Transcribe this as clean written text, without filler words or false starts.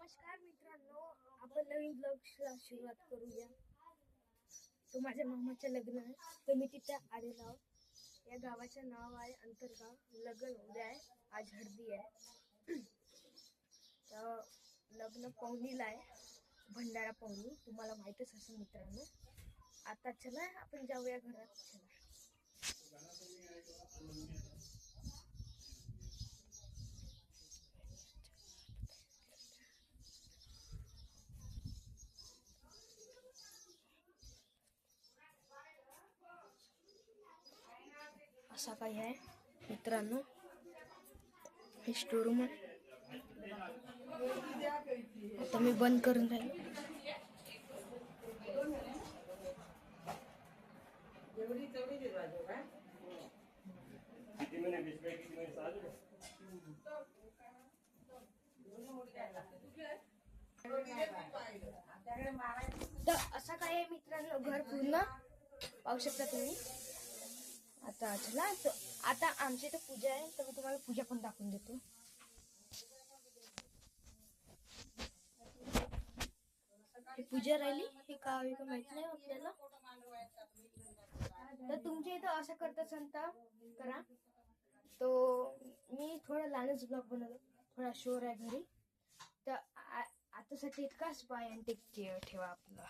नमस्कार मित्रांनो, आपण नवीन ब्लॉगला सुरुवात करूया. तो माझ्या मामाचं लग्न आहे, तर मी तिथे आलेलो आहोत. या गावाचं नाव आहे अंतरगाव. लग्न उद्या आहे, आज हळदी आहे. तर लग्न पवनीला आहे, भंडारा पवनी. तुम्हाला माहीतच असेल मित्रांनो. आता चला आपण जाऊया घरात. चला असा काही आहे मित्रांनो, हे स्टोरूम आहे. आता मी बंद करून राहील. तर असा काय आहे मित्रांनो, घर पूर्ण पाहू शकता तुम्ही. आता चला, आता आमची इथे पूजा आहे, तर मी तुम्हाला पूजा पण दाखवून देतो. ही पूजा राहिली, हे काय का माहित नाही आपल्याला. तर तुमच्या इथं असं करत असाल तर करा. तो मी थोडा लहानच ब्लॉग बनवलो, थोडा शोर आहे घरी. तर आतासाठी इतकाच. बाय आणि टेक केअर. ठेवा आपलं.